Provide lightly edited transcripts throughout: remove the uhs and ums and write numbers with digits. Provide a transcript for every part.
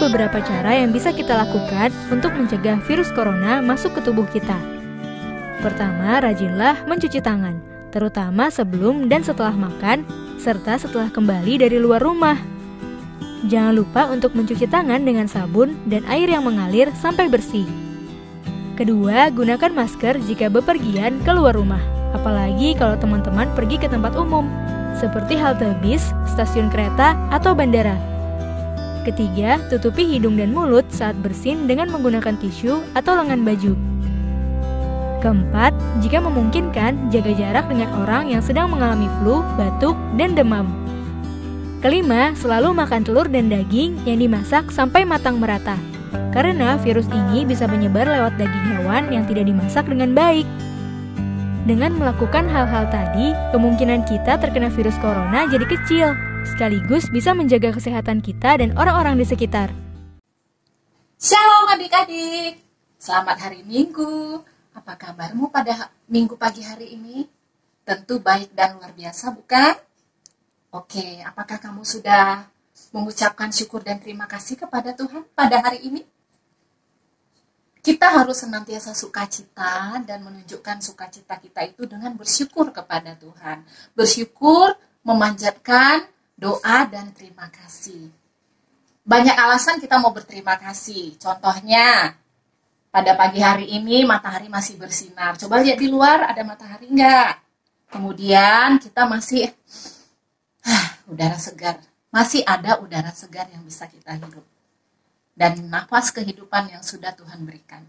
beberapa cara yang bisa kita lakukan untuk mencegah virus corona masuk ke tubuh kita. Pertama, rajinlah mencuci tangan, terutama sebelum dan setelah makan, serta setelah kembali dari luar rumah. Jangan lupa untuk mencuci tangan dengan sabun dan air yang mengalir sampai bersih. Kedua, gunakan masker jika bepergian keluar rumah, apalagi kalau teman-teman pergi ke tempat umum, seperti halte bis, stasiun kereta, atau bandara. Ketiga, tutupi hidung dan mulut saat bersin dengan menggunakan tisu atau lengan baju. Keempat, jika memungkinkan, jaga jarak dengan orang yang sedang mengalami flu, batuk, dan demam. Kelima, selalu makan telur dan daging yang dimasak sampai matang merata, karena virus ini bisa menyebar lewat daging hewan yang tidak dimasak dengan baik. Dengan melakukan hal-hal tadi, kemungkinan kita terkena virus corona jadi kecil, sekaligus bisa menjaga kesehatan kita dan orang-orang di sekitar. Shalom adik-adik, selamat hari Minggu. Apa kabarmu pada Minggu pagi hari ini? Tentu baik dan luar biasa, bukan? Oke, apakah kamu sudah mengucapkan syukur dan terima kasih kepada Tuhan pada hari ini? Kita harus senantiasa sukacita dan menunjukkan sukacita kita itu dengan bersyukur kepada Tuhan. Bersyukur, memanjatkan doa dan terima kasih. Banyak alasan kita mau berterima kasih. Contohnya, pada pagi hari ini matahari masih bersinar. Coba lihat di luar, ada matahari enggak? Kemudian kita masih udara segar. Masih ada udara segar yang bisa kita hirup. Dan nafas kehidupan yang sudah Tuhan berikan.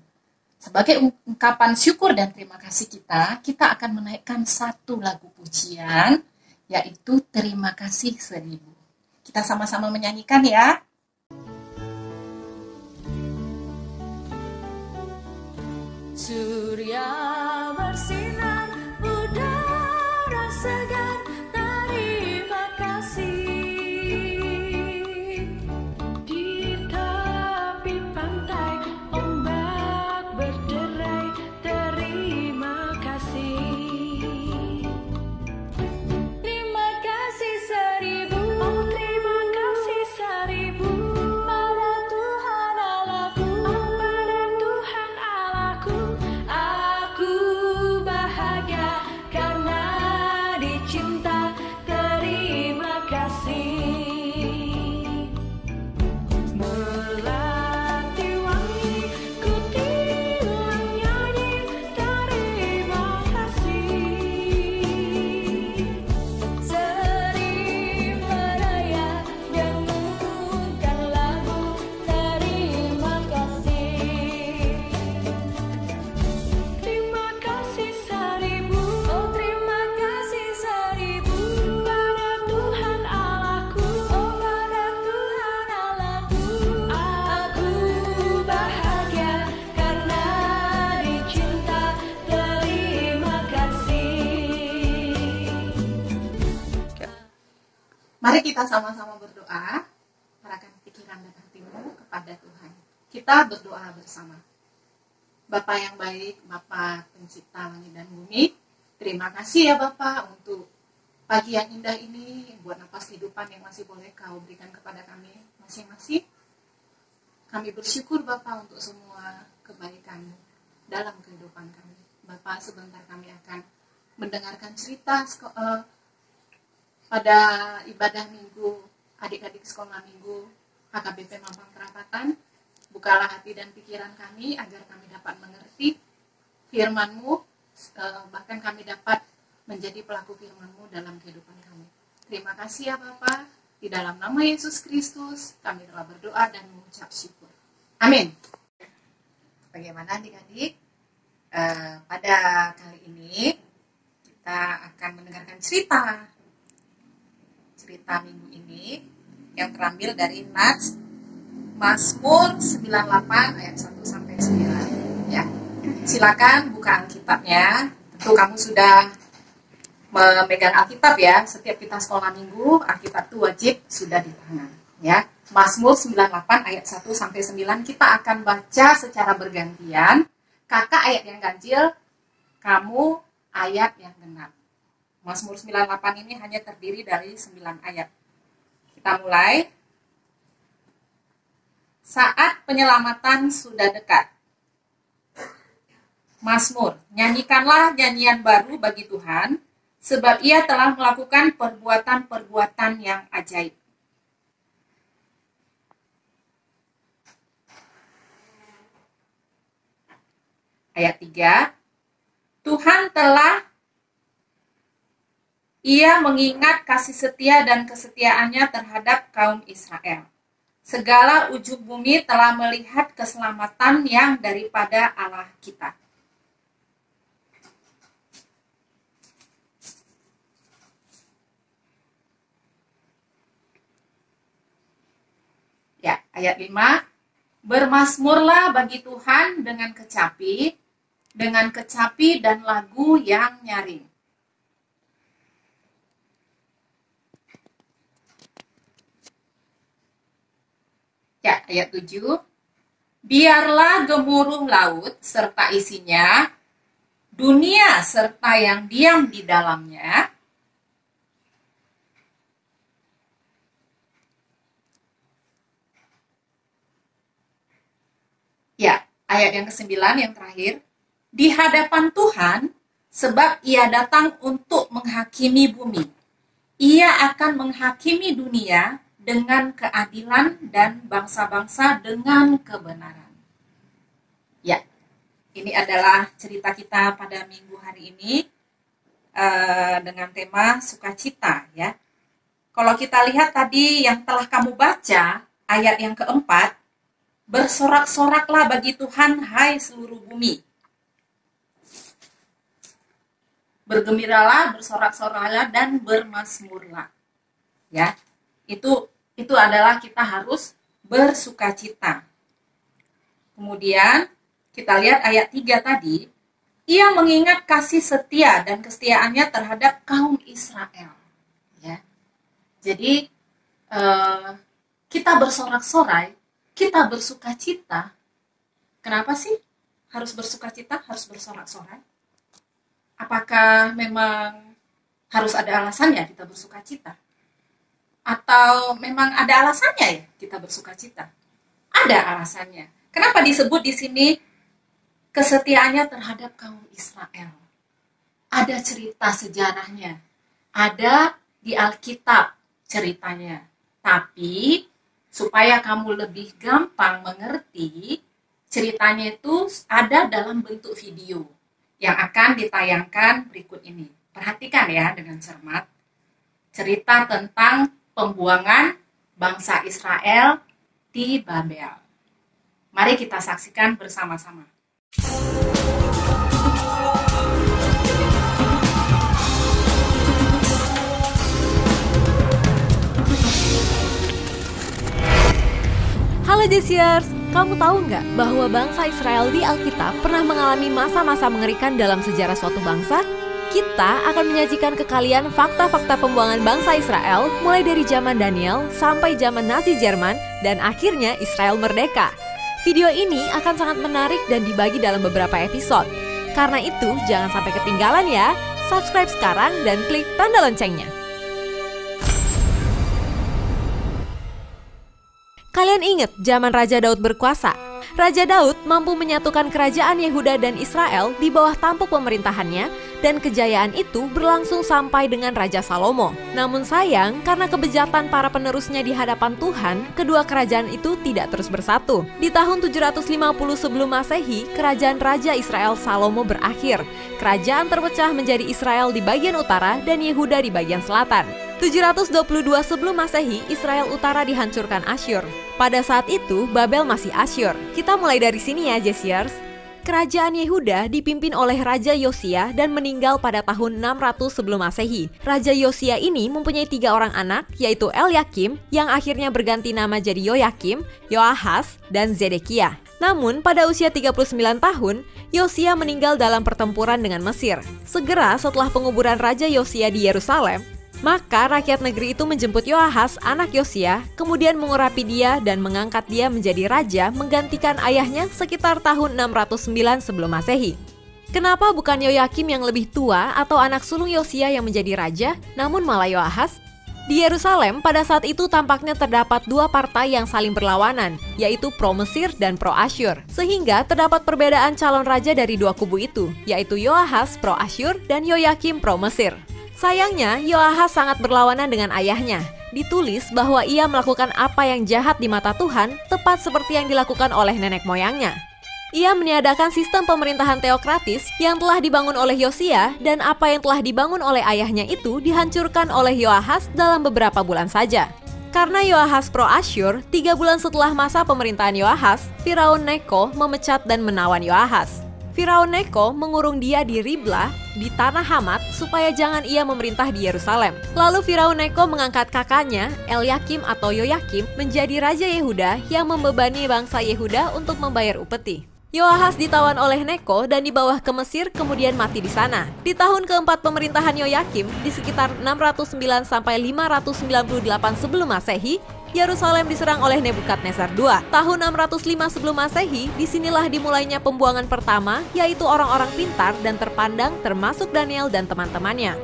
Sebagai ungkapan syukur dan terima kasih kita akan menaikkan satu lagu pujian, yaitu Terima Kasih 1000. Kita sama-sama menyanyikan ya. Surya bersinar, udara segar, terima kasih. Di tepi pantai, ombak berderai, terima kasih. Terima kasih 1000, oh terima kasih 1000 pada Tuhan Allahku, oh pada Tuhan Allahku. Aku bahagia karena dicinta, terima kasih. Melati wangi, ku tiup nyanyi, terima kasih. Sering meraya, dengunkan lagu, terima kasih. Terima kasih 1000, oh terima kasih 1000 pada Tuhan Allahku, oh pada Tuhan Allahku. Aku bahagia karena dicinta, terima kasih. Mari kita sama-sama berdoa, arahkan pikiran dan hatimu kepada Tuhan. Kita berdoa bersama. Bapa yang baik, Bapa pencipta langit dan bumi, terima kasih ya Bapa untuk pagi yang indah ini, buat napas kehidupan yang masih boleh Kau berikan kepada kami masing-masing. Kami bersyukur Bapa untuk semua kebaikan dalam kehidupan kami. Bapa, sebentar kami akan mendengarkan cerita pada ibadah minggu, adik-adik sekolah minggu HKBP Mampang Perapatan. Bukalah hati dan pikiran kami agar kami dapat mengerti firman-Mu, bahkan kami dapat menjadi pelaku firman-Mu dalam kehidupan kami. Terima kasih ya Bapa, di dalam nama Yesus Kristus kami telah berdoa dan mengucap syukur. Amin. Bagaimana adik-adik? Pada kali ini kita akan mendengarkan cerita minggu ini yang terambil dari Mazmur 98 ayat 1 sampai 9 ya. Silakan buka Alkitabnya. Tentu kamu sudah memegang Alkitab ya. Setiap kita sekolah minggu, Alkitab itu wajib sudah di tangan ya. Mazmur 98 ayat 1 sampai 9 kita akan baca secara bergantian. Kakak ayat yang ganjil, kamu ayat yang genap. Mazmur 98 ini hanya terdiri dari 9 ayat. Kita mulai. saat penyelamatan sudah dekat. Mazmur, nyanyikanlah nyanyian baru bagi Tuhan, sebab Ia telah melakukan perbuatan-perbuatan yang ajaib. Ayat 3, Tuhan telah Ia mengingat kasih setia dan kesetiaannya terhadap kaum Israel. Segala ujung bumi telah melihat keselamatan yang daripada Allah kita. Ya, ayat 5, bermazmurlah bagi Tuhan dengan kecapi dan lagu yang nyaring. Ya, ayat 7, biarlah gemuruh laut serta isinya, dunia serta yang diam di dalamnya. Ya, ayat yang ke-9 yang terakhir, di hadapan Tuhan, sebab Ia datang untuk menghakimi bumi. Ia akan menghakimi dunia dengan keadilan dan bangsa-bangsa dengan kebenaran. Ya, ini adalah cerita kita pada minggu hari ini dengan tema sukacita. Ya, kalau kita lihat tadi yang telah kamu baca, ayat yang keempat, bersorak-soraklah bagi Tuhan, hai seluruh bumi. Bergembiralah, bersorak-soraklah, dan bermazmurlah. Ya, itu adalah kita harus bersukacita. Kemudian kita lihat ayat 3 tadi, Ia mengingat kasih setia dan kesetiaannya terhadap kaum Israel. Ya, jadi kita bersorak-sorai, kita bersukacita. Kenapa sih harus bersukacita, harus bersorak-sorai? Apakah memang harus ada alasannya kita bersukacita? Atau memang ada alasannya ya kita bersukacita? Ada alasannya. Kenapa disebut di sini kesetiaannya terhadap kaum Israel? Ada cerita sejarahnya. Ada di Alkitab ceritanya. Tapi supaya kamu lebih gampang mengerti, ceritanya itu ada dalam bentuk video yang akan ditayangkan berikut ini. Perhatikan ya dengan cermat. Cerita tentang pembuangan bangsa Israel di Babel. Mari kita saksikan bersama-sama. Halo Jesiers, kamu tahu nggak bahwa bangsa Israel di Alkitab pernah mengalami masa-masa mengerikan dalam sejarah suatu bangsa? Kita akan menyajikan ke kalian fakta-fakta pembuangan bangsa Israel mulai dari zaman Daniel sampai zaman Nazi Jerman dan akhirnya Israel merdeka. Video ini akan sangat menarik dan dibagi dalam beberapa episode. Karena itu jangan sampai ketinggalan ya. Subscribe sekarang dan klik tanda loncengnya. Kalian ingat zaman Raja Daud berkuasa? Raja Daud mampu menyatukan kerajaan Yehuda dan Israel di bawah tampuk pemerintahannya, dan kejayaan itu berlangsung sampai dengan Raja Salomo. Namun sayang, karena kebejatan para penerusnya di hadapan Tuhan, kedua kerajaan itu tidak terus bersatu. Di tahun 750 sebelum Masehi, kerajaan Raja Israel Salomo berakhir. Kerajaan terpecah menjadi Israel di bagian utara dan Yehuda di bagian selatan. 722 sebelum Masehi, Israel Utara dihancurkan Asyur. Pada saat itu, Babel masih Asyur. Kita mulai dari sini ya, Jesiers. Kerajaan Yehuda dipimpin oleh Raja Yosia dan meninggal pada tahun 600 sebelum Masehi. Raja Yosia ini mempunyai 3 orang anak, yaitu Elyakim, yang akhirnya berganti nama jadi Yoyakim, Yoahas, dan Zedekiah. Namun, pada usia 39 tahun, Yosia meninggal dalam pertempuran dengan Mesir. Segera setelah penguburan Raja Yosia di Yerusalem, maka rakyat negeri itu menjemput Yoahas, anak Yosia, kemudian mengurapi dia dan mengangkat dia menjadi raja menggantikan ayahnya sekitar tahun 609 sebelum Masehi. Kenapa bukan Yoyakim yang lebih tua atau anak sulung Yosia yang menjadi raja, namun malah Yoahas? Di Yerusalem pada saat itu tampaknya terdapat dua partai yang saling berlawanan, yaitu pro-Mesir dan pro-Asyur. Sehingga terdapat perbedaan calon raja dari dua kubu itu, yaitu Yoahas pro-Asyur dan Yoyakim pro-Mesir. Sayangnya, Yoahas sangat berlawanan dengan ayahnya. Ditulis bahwa ia melakukan apa yang jahat di mata Tuhan, tepat seperti yang dilakukan oleh nenek moyangnya. Ia meniadakan sistem pemerintahan teokratis yang telah dibangun oleh Yosia, dan apa yang telah dibangun oleh ayahnya itu dihancurkan oleh Yoahas dalam beberapa bulan saja. Karena Yoahas pro-Asyur, 3 bulan setelah masa pemerintahan Yoahas, Firaun Neko memecat dan menawan Yoahas. Firaun Neko mengurung dia di Riblah, di tanah Hamat, supaya jangan ia memerintah di Yerusalem. Lalu Firaun Neko mengangkat kakaknya, Elyakim atau Yoyakim, menjadi Raja Yehuda yang membebani bangsa Yehuda untuk membayar upeti. Yoahas ditawan oleh Neko dan dibawa ke Mesir, kemudian mati di sana. Di tahun keempat pemerintahan Yoyakim, di sekitar 609 sampai 598 sebelum Masehi, Yerusalem diserang oleh Nebukadnezar II. Tahun 605 sebelum Masehi, disinilah dimulainya pembuangan pertama, yaitu orang-orang pintar dan terpandang termasuk Daniel dan teman-temannya.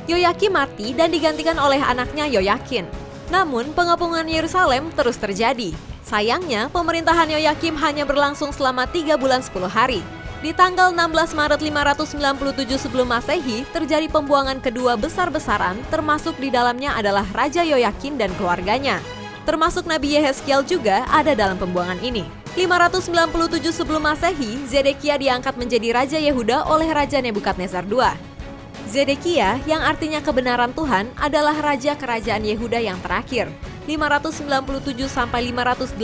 Yoyakim mati dan digantikan oleh anaknya Yoyakin. Namun, pengepungan Yerusalem terus terjadi. Sayangnya, pemerintahan Yoyakim hanya berlangsung selama 3 bulan 10 hari. Di tanggal 16 Maret 597 sebelum Masehi, terjadi pembuangan kedua besar-besaran, termasuk di dalamnya adalah Raja Yoyakin dan keluarganya. Termasuk Nabi Yehezkiel juga ada dalam pembuangan ini. 597 sebelum Masehi, Zedekia diangkat menjadi Raja Yehuda oleh Raja Nebukadnezar II. Zedekia, yang artinya kebenaran Tuhan, adalah Raja Kerajaan Yehuda yang terakhir. 597 sampai 586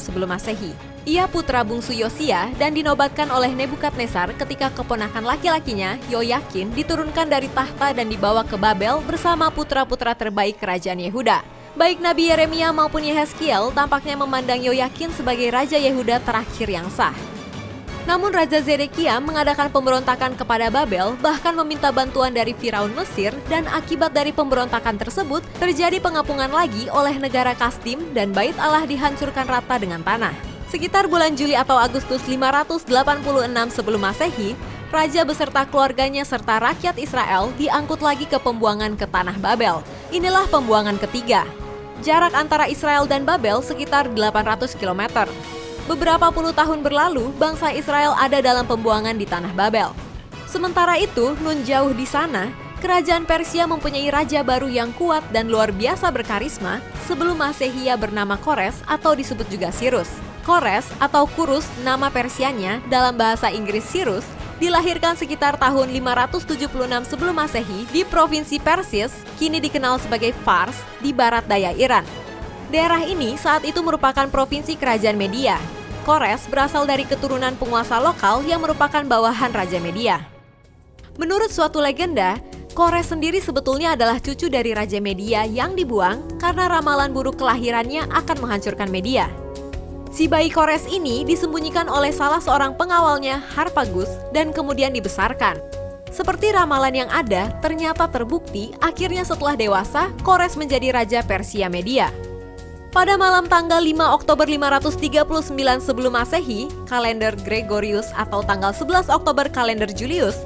sebelum Masehi. Ia putra bungsu Yosia dan dinobatkan oleh Nebukadnezar ketika keponakan laki-lakinya, Yoyakin, diturunkan dari tahta dan dibawa ke Babel bersama putra-putra terbaik kerajaan Yehuda. Baik Nabi Yeremia maupun Yehezkiel tampaknya memandang Yoyakin sebagai Raja Yehuda terakhir yang sah. Namun Raja Zedekia mengadakan pemberontakan kepada Babel, bahkan meminta bantuan dari Firaun Mesir, dan akibat dari pemberontakan tersebut terjadi pengapungan lagi oleh negara Kasdim dan Bait Allah dihancurkan rata dengan tanah. Sekitar bulan Juli atau Agustus 586 sebelum Masehi, Raja beserta keluarganya serta rakyat Israel diangkut lagi ke pembuangan ke tanah Babel. Inilah pembuangan ketiga. Jarak antara Israel dan Babel sekitar 800 km. Beberapa puluh tahun berlalu, bangsa Israel ada dalam pembuangan di tanah Babel. Sementara itu, nun jauh di sana, kerajaan Persia mempunyai raja baru yang kuat dan luar biasa berkarisma sebelum Masehi bernama Kores atau disebut juga Cyrus. Kores atau Kurus, nama Persianya, dalam bahasa Inggris Cyrus, dilahirkan sekitar tahun 576 sebelum Masehi di provinsi Persis, kini dikenal sebagai Fars, di barat daya Iran. Daerah ini saat itu merupakan provinsi kerajaan Media. Kores berasal dari keturunan penguasa lokal yang merupakan bawahan Raja Media. Menurut suatu legenda, Kores sendiri sebetulnya adalah cucu dari Raja Media yang dibuang karena ramalan buruk kelahirannya akan menghancurkan Media. Si bayi Kores ini disembunyikan oleh salah seorang pengawalnya, Harpagus, dan kemudian dibesarkan. Seperti ramalan yang ada, ternyata terbukti akhirnya setelah dewasa, Kores menjadi Raja Persia Media. Pada malam tanggal 5 Oktober 539 sebelum Masehi, kalender Gregorius atau tanggal 11 Oktober kalender Julius,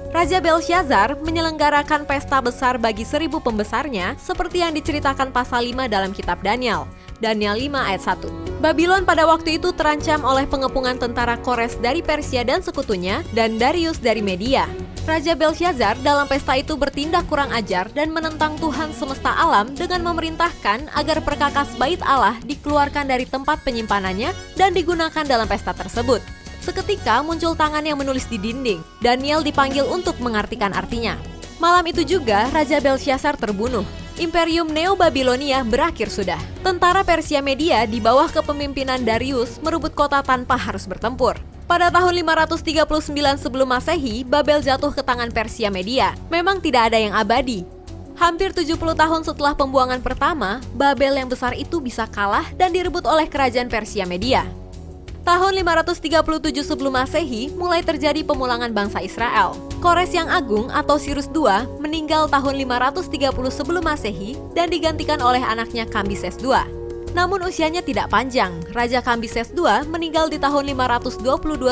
Raja Belshazzar menyelenggarakan pesta besar bagi 1000 pembesarnya seperti yang diceritakan pasal 5 dalam kitab Daniel. Daniel 5 ayat 1. Babylon pada waktu itu terancam oleh pengepungan tentara Kores dari Persia dan sekutunya dan Darius dari Media. Raja Belshazzar dalam pesta itu bertindak kurang ajar dan menentang Tuhan semesta alam dengan memerintahkan agar perkakas Bait Allah dikeluarkan dari tempat penyimpanannya dan digunakan dalam pesta tersebut. Seketika muncul tangan yang menulis di dinding. Daniel dipanggil untuk mengartikan artinya. Malam itu juga Raja Belshazzar terbunuh. Imperium Neo-Babilonia berakhir sudah. Tentara Persia Media di bawah kepemimpinan Darius merebut kota tanpa harus bertempur. Pada tahun 539 sebelum Masehi, Babel jatuh ke tangan Persia Media. Memang tidak ada yang abadi. Hampir 70 tahun setelah pembuangan pertama, Babel yang besar itu bisa kalah dan direbut oleh kerajaan Persia Media. Tahun 537 sebelum Masehi, mulai terjadi pemulangan bangsa Israel. Kores yang agung atau Cyrus II meninggal tahun 530 sebelum Masehi dan digantikan oleh anaknya Kambises II. Namun usianya tidak panjang. Raja Kambises II meninggal di tahun 522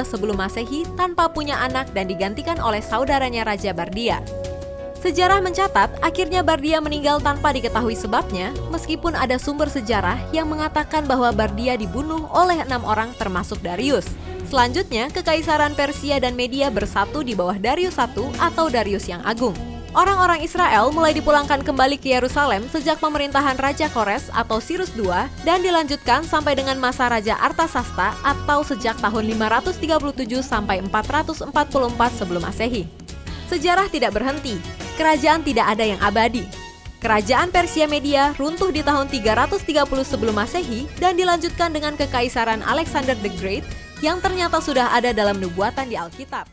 sebelum Masehi tanpa punya anak dan digantikan oleh saudaranya Raja Bardia. Sejarah mencatat akhirnya Bardia meninggal tanpa diketahui sebabnya, meskipun ada sumber sejarah yang mengatakan bahwa Bardia dibunuh oleh 6 orang termasuk Darius. Selanjutnya, Kekaisaran Persia dan Media bersatu di bawah Darius I atau Darius yang Agung. Orang-orang Israel mulai dipulangkan kembali ke Yerusalem sejak pemerintahan Raja Kores atau Sirus II dan dilanjutkan sampai dengan masa Raja Artasasta atau sejak tahun 537 sampai 444 sebelum Masehi. Sejarah tidak berhenti, kerajaan tidak ada yang abadi. Kerajaan Persia Media runtuh di tahun 330 sebelum Masehi dan dilanjutkan dengan Kekaisaran Alexander the Great yang ternyata sudah ada dalam nubuatan di Alkitab.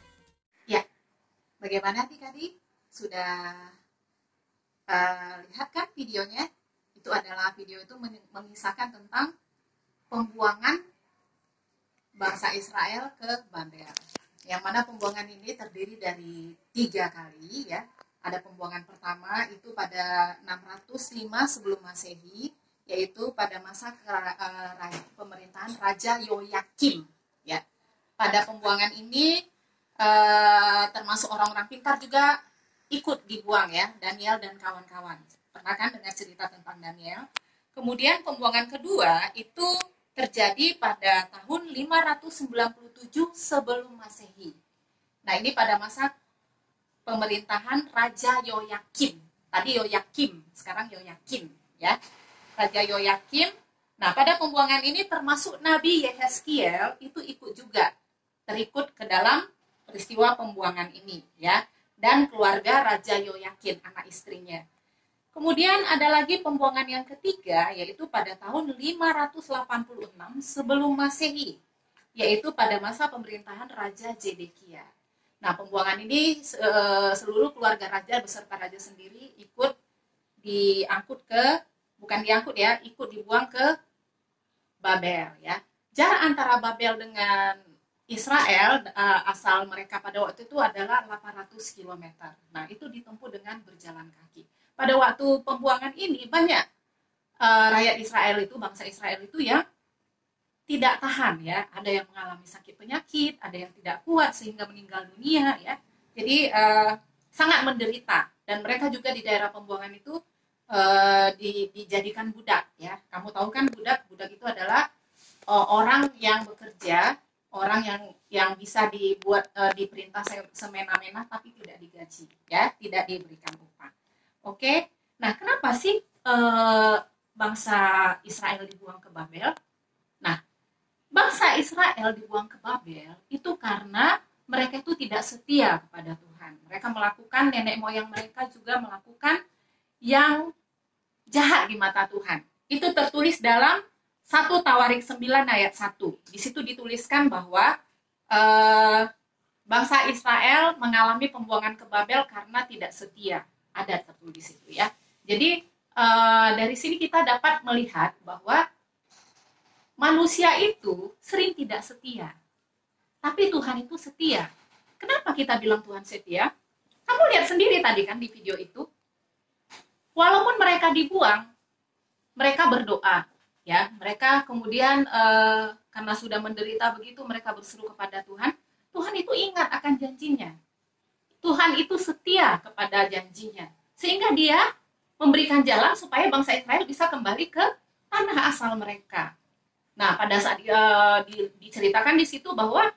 Ya, bagaimana adik-adik? Sudah lihat kan videonya? Itu adalah video itu mengisahkan tentang pembuangan bangsa Israel ke Babel. Yang mana pembuangan ini terdiri dari 3 kali ya. Ada pembuangan pertama itu pada 605 sebelum Masehi, yaitu pada masa pemerintahan Raja Yoyakim ya. Pada pembuangan ini termasuk orang-orang pintar juga ikut dibuang ya, Daniel dan kawan-kawan. Pernah kan dengar cerita tentang Daniel? Kemudian pembuangan kedua itu terjadi pada tahun 597 sebelum Masehi. Nah, ini pada masa pemerintahan Raja Yoyakim. Tadi Yoyakim, sekarang Yoyakim ya. Raja Yoyakim. Nah, pada pembuangan ini termasuk Nabi Yehezkiel itu ikut juga, terikut ke dalam peristiwa pembuangan ini ya. Dan keluarga Raja Yoyakim, anak istrinya. Kemudian ada lagi pembuangan yang ketiga, yaitu pada tahun 586 sebelum Masehi, yaitu pada masa pemerintahan Raja Zedekia. Nah, pembuangan ini seluruh keluarga raja beserta raja sendiri ikut ikut dibuang ke Babel ya. Jarak antara Babel dengan Israel, asal mereka pada waktu itu adalah 800 km. Nah, itu ditempuh dengan berjalan kaki. Pada waktu pembuangan ini banyak rakyat Israel itu, bangsa Israel itu yang tidak tahan ya. Ada yang mengalami sakit penyakit, ada yang tidak kuat sehingga meninggal dunia ya. Jadi sangat menderita, dan mereka juga di daerah pembuangan itu dijadikan budak ya. Kamu tahu kan budak itu adalah orang yang bekerja, orang yang bisa diperintah semena-mena tapi tidak digaji ya, tidak diberikan upah. Oke, nah kenapa sih bangsa Israel dibuang ke Babel? Nah, bangsa Israel dibuang ke Babel itu karena mereka itu tidak setia kepada Tuhan. Mereka melakukan, nenek moyang mereka juga melakukan yang jahat di mata Tuhan. Itu tertulis dalam 1 Tawarik 9 ayat 1. Di situ dituliskan bahwa bangsa Israel mengalami pembuangan ke Babel karena tidak setia. Ada tertulis itu ya. Jadi dari sini kita dapat melihat bahwa manusia itu sering tidak setia. Tapi Tuhan itu setia. Kenapa kita bilang Tuhan setia? Kamu lihat sendiri tadi kan di video itu. Walaupun mereka dibuang, mereka berdoa. Ya, mereka kemudian karena sudah menderita begitu, mereka berseru kepada Tuhan. Tuhan itu ingat akan janjinya. Tuhan itu setia kepada janjinya, sehingga dia memberikan jalan supaya bangsa Israel bisa kembali ke tanah asal mereka. Nah, pada saat diceritakan di situ bahwa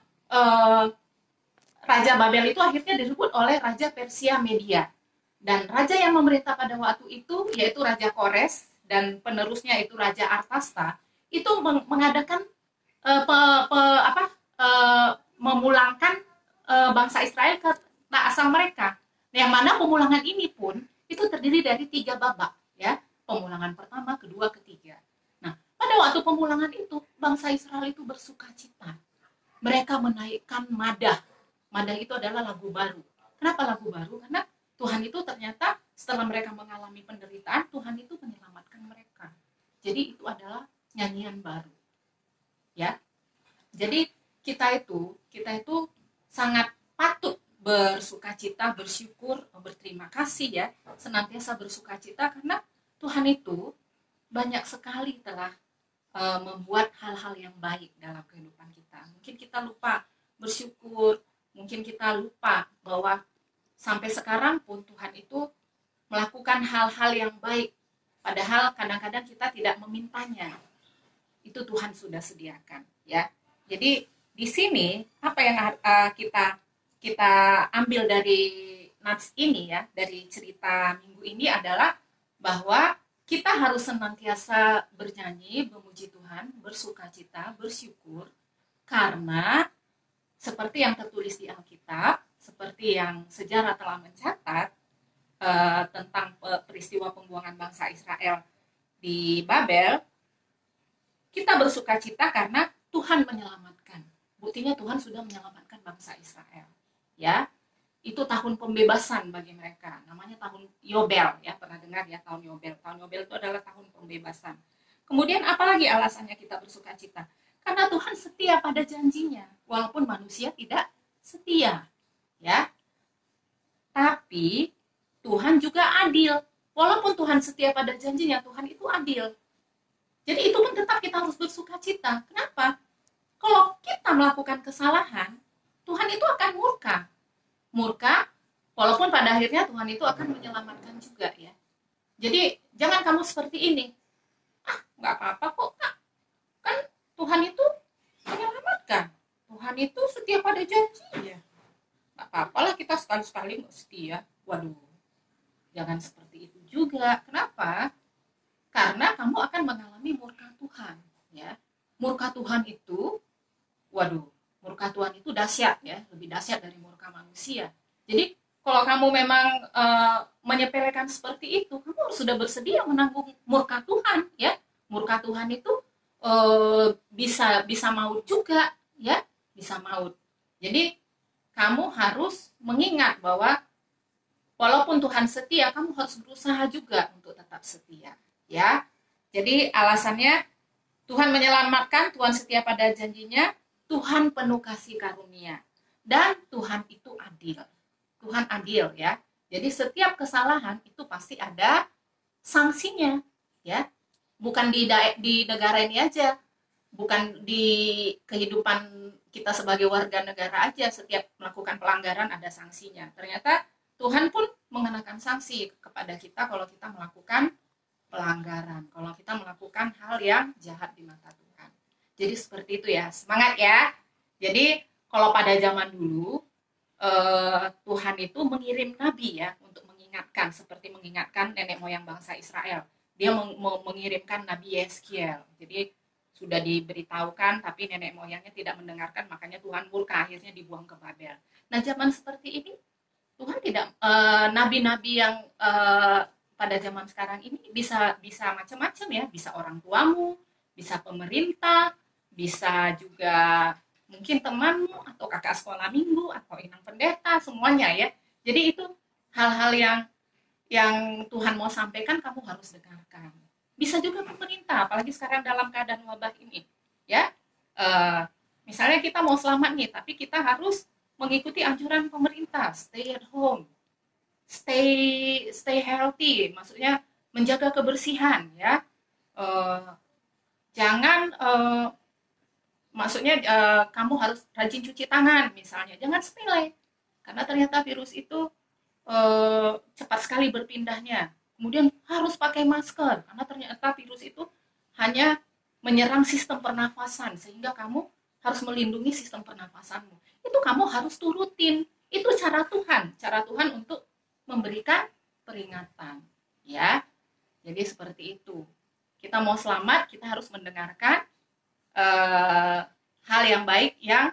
Raja Babel itu akhirnya direbut oleh Raja Persia Media. Dan raja yang memerintah pada waktu itu, yaitu Raja Kores, dan penerusnya itu Raja Artasasta, itu mengadakan memulangkan bangsa Israel ke asal mereka. Yang mana pemulangan ini pun itu terdiri dari 3 babak ya. Pemulangan pertama, kedua, ketiga. Nah, pada waktu pemulangan itu bangsa Israel itu bersukacita. Mereka menaikkan madah. Madah itu adalah lagu baru. Kenapa lagu baru? Karena Tuhan itu ternyata setelah mereka mengalami penderitaan, Tuhan itu menyelamatkan mereka. Jadi itu adalah nyanyian baru. Ya. Jadi kita itu sangat patut bersukacita, bersyukur, berterima kasih ya, senantiasa bersukacita karena Tuhan itu banyak sekali telah membuat hal-hal yang baik dalam kehidupan kita. Mungkin kita lupa bersyukur, mungkin kita lupa bahwa sampai sekarang pun Tuhan itu melakukan hal-hal yang baik. Padahal kadang-kadang kita tidak memintanya. Itu Tuhan sudah sediakan, ya. Jadi di sini apa yang kita ambil dari nats ini, ya, dari cerita minggu ini adalah bahwa kita harus senantiasa bernyanyi, memuji Tuhan, bersukacita, bersyukur, karena seperti yang tertulis di Alkitab, seperti yang sejarah telah mencatat tentang peristiwa pembuangan bangsa Israel di Babel, kita bersukacita karena Tuhan menyelamatkan. Buktinya Tuhan sudah menyelamatkan bangsa Israel. Ya, itu tahun pembebasan bagi mereka. Namanya tahun Yobel, ya, pernah dengar ya tahun Yobel. Tahun Yobel itu adalah tahun pembebasan. Kemudian apalagi alasannya kita bersukacita? Karena Tuhan setia pada janjinya, walaupun manusia tidak setia, ya. Tapi Tuhan juga adil. Walaupun Tuhan setia pada janjinya, Tuhan itu adil. Jadi itu pun tetap kita harus bersukacita. Kenapa? Kalau kita melakukan kesalahan, Tuhan itu akan murka. Murka, walaupun pada akhirnya Tuhan itu akan menyelamatkan juga, ya. Jadi jangan kamu seperti ini. Nggak apa-apa kok, Kak. Kan Tuhan itu menyelamatkan. Tuhan itu setia pada janjinya. Nggak apa-apalah kita sekali-sekali nggak setia. Waduh, jangan seperti itu juga. Kenapa? Karena kamu akan mengalami murka Tuhan, ya. Murka Tuhan itu, waduh, murka Tuhan itu dahsyat, ya, lebih dahsyat dari murka manusia. Jadi kalau kamu memang menyepelekan seperti itu, kamu harus sudah bersedia menanggung murka Tuhan, ya. Murka Tuhan itu bisa maut juga, ya, bisa maut. Jadi kamu harus mengingat bahwa walaupun Tuhan setia, kamu harus berusaha juga untuk tetap setia, ya. Jadi alasannya Tuhan menyelamatkan, Tuhan setia pada janjinya, Tuhan penuh kasih karunia, dan Tuhan itu adil. Tuhan adil, ya. Jadi setiap kesalahan itu pasti ada sanksinya, ya. Bukan di negara ini aja, bukan di kehidupan kita sebagai warga negara aja, setiap melakukan pelanggaran ada sanksinya. Ternyata Tuhan pun mengenakan sanksi kepada kita kalau kita melakukan pelanggaran, kalau kita melakukan hal yang jahat di mata Tuhan. Jadi seperti itu, ya, semangat, ya. Jadi kalau pada zaman dulu Tuhan itu mengirim nabi, ya, untuk mengingatkan, seperti mengingatkan nenek moyang bangsa Israel. Dia mengirimkan Nabi Yeskiel. Jadi sudah diberitahukan, tapi nenek moyangnya tidak mendengarkan, makanya Tuhan murka, akhirnya dibuang ke Babel. Nah, zaman seperti ini Tuhan tidak, nabi-nabi yang pada zaman sekarang ini bisa macam-macam, ya, bisa orang tuamu, bisa pemerintah, bisa juga mungkin temanmu atau kakak sekolah minggu atau inang pendeta, semuanya, ya. Jadi itu hal-hal yang Tuhan mau sampaikan, kamu harus dengarkan. Bisa juga pemerintah, apalagi sekarang dalam keadaan wabah ini, ya. Misalnya kita mau selamat nih, tapi kita harus mengikuti anjuran pemerintah, stay at home, stay healthy, maksudnya menjaga kebersihan, ya. Jangan maksudnya kamu harus rajin cuci tangan, misalnya. Jangan sepele, karena ternyata virus itu cepat sekali berpindahnya. Kemudian harus pakai masker, karena ternyata virus itu hanya menyerang sistem pernafasan, sehingga kamu harus melindungi sistem pernafasanmu. Itu kamu harus turutin. Itu cara Tuhan untuk memberikan peringatan, ya. Jadi seperti itu. Kita mau selamat, kita harus mendengarkan hal yang baik yang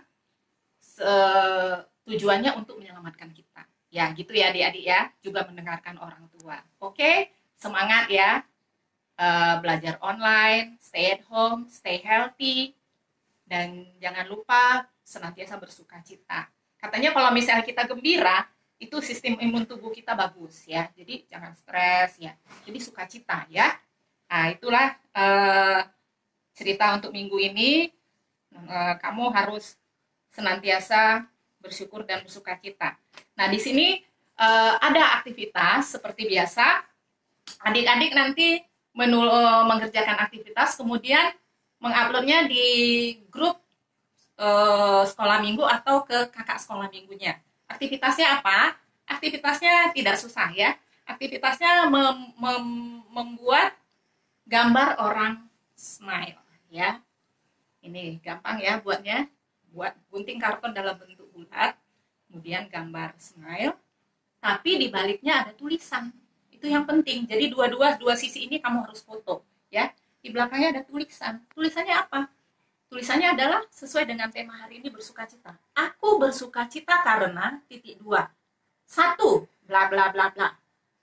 tujuannya untuk menyelamatkan kita. Ya, gitu ya adik-adik, ya. Juga mendengarkan orang tua. Oke, semangat, ya. Belajar online, stay at home, stay healthy, dan jangan lupa senantiasa bersukacita. Katanya kalau misalnya kita gembira, itu sistem imun tubuh kita bagus, ya. Jadi jangan stres, ya. Jadi sukacita, ya. Nah, itulah cerita untuk minggu ini. Kamu harus senantiasa bersyukur dan bersukacita. Nah, di sini ada aktivitas seperti biasa. Adik-adik nanti mengerjakan aktivitas, kemudian menguploadnya di grup sekolah minggu atau ke kakak sekolah minggunya. Aktivitasnya apa? Aktivitasnya tidak susah ya. Aktivitasnya membuat gambar orang smile ya. Ini gampang ya buatnya. Buat gunting karton dalam bentuk bulat, kemudian gambar smile. Tapi di baliknya ada tulisan. Itu yang penting. Jadi dua sisi ini kamu harus foto ya. Di belakangnya ada tulisan. Tulisannya apa? Tulisannya adalah sesuai dengan tema hari ini, bersukacita. Aku bersukacita karena titik 2. 1, bla bla bla bla.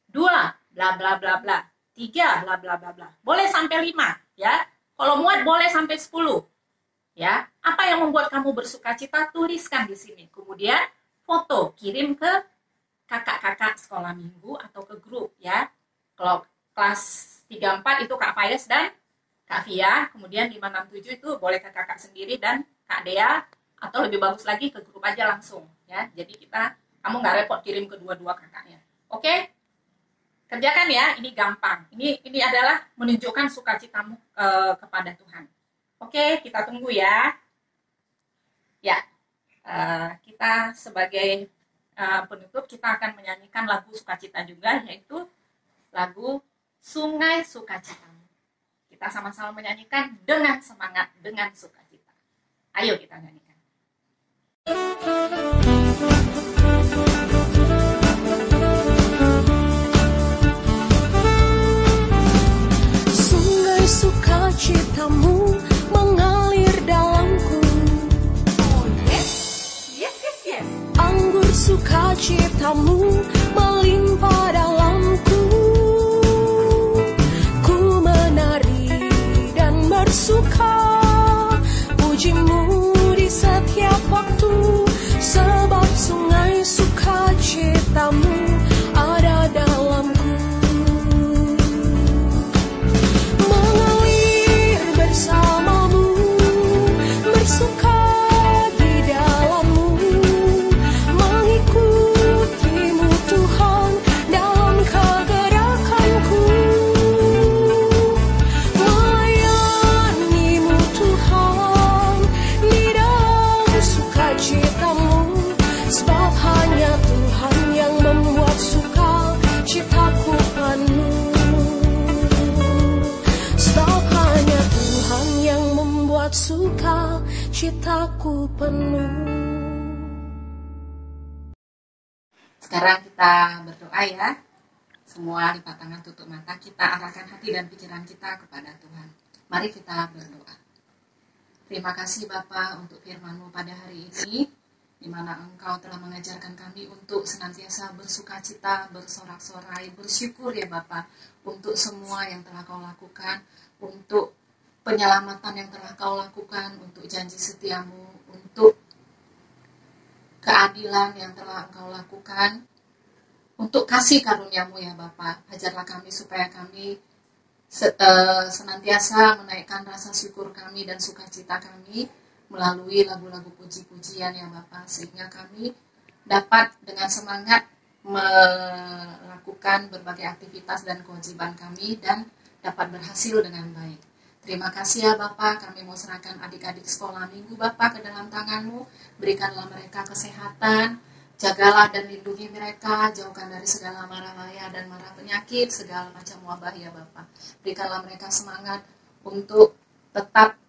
2, bla bla bla bla. 3, bla bla bla bla. Boleh sampai 5 ya. Kalau muat boleh sampai 10. Ya. Apa yang membuat kamu bersukacita? Tuliskan di sini. Kemudian foto, kirim ke kakak-kakak sekolah minggu atau ke grup ya. Kalau kelas 3-4 itu Kak Faiz dan Kak Via, kemudian 5-6-7 itu boleh ke kakak sendiri dan Kak Dea, atau lebih bagus lagi ke grup aja langsung ya. Jadi kamu nggak repot kirim ke dua kakaknya. Oke? Kerjakan ya, ini gampang. Ini adalah menunjukkan sukacitamu kepada Tuhan. Oke, kita tunggu ya. Ya, kita sebagai penutup kita akan menyanyikan lagu sukacita juga, yaitu lagu Sungai Sukacitamu. Kita sama-sama menyanyikan dengan semangat, dengan sukacita. Ayo kita nyanyikan. Sungai sukacitamu mengalir dalamku. Oh yes, yes, yes, yes. Anggur sukacitamu melimpah dalamku. Ku menari dan bersuka, pujimu di setiap waktu, sebab sungai sukacitamu ada dalamku. Mengalir bersamamu, bersuka di dalammu, mengikutimu Tuhan dalam kegerakanku, melayanimu Tuhan di dalam sukacitamu, sebab hanya Tuhan yang membuat sukacitaku penuh. Sebab hanya Tuhan yang membuat sukacitaku penuh. Sekarang kita berdoa ya. Semua lipat tangan, tutup mata, kita arahkan hati dan pikiran kita kepada Tuhan. Mari kita berdoa. Terima kasih Bapa untuk firman-Mu pada hari ini, di mana Engkau telah mengajarkan kami untuk senantiasa bersukacita, bersorak-sorai, bersyukur ya Bapa, untuk semua yang telah Kau lakukan, untuk penyelamatan yang telah Kau lakukan, untuk janji setia-Mu, untuk keadilan yang telah Engkau lakukan, untuk kasih karunia-Mu ya Bapa. Ajarlah kami supaya kami senantiasa menaikkan rasa syukur kami dan sukacita kami melalui lagu-lagu puji-pujian ya Bapa, sehingga kami dapat dengan semangat melakukan berbagai aktivitas dan kewajiban kami dan dapat berhasil dengan baik. Terima kasih ya Bapa, kami mau serahkan adik-adik sekolah minggu Bapa ke dalam tangan-Mu. Berikanlah mereka kesehatan, jagalah dan lindungi mereka, jauhkan dari segala mara bahaya dan mara penyakit, segala macam wabah ya Bapa. Berikanlah mereka semangat untuk tetap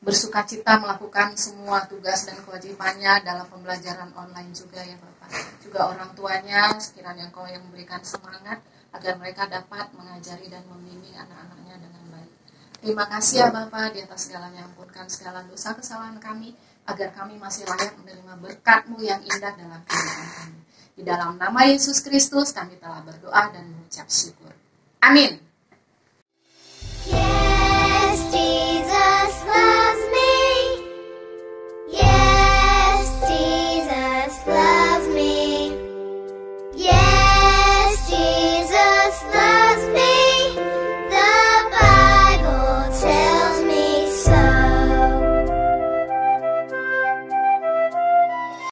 bersukacita melakukan semua tugas dan kewajibannya dalam pembelajaran online juga ya Bapak. Juga orang tuanya, sekiranya Engkau yang memberikan semangat agar mereka dapat mengajari dan membimbing anak-anaknya dengan baik. Terima kasih ya Bapak, di atas segalanya ampunkan segala dosa kesalahan kami, agar kami masih layak menerima berkat-Mu yang indah dalam kehidupan kami. Di dalam nama Yesus Kristus kami telah berdoa dan mengucap syukur. Amin.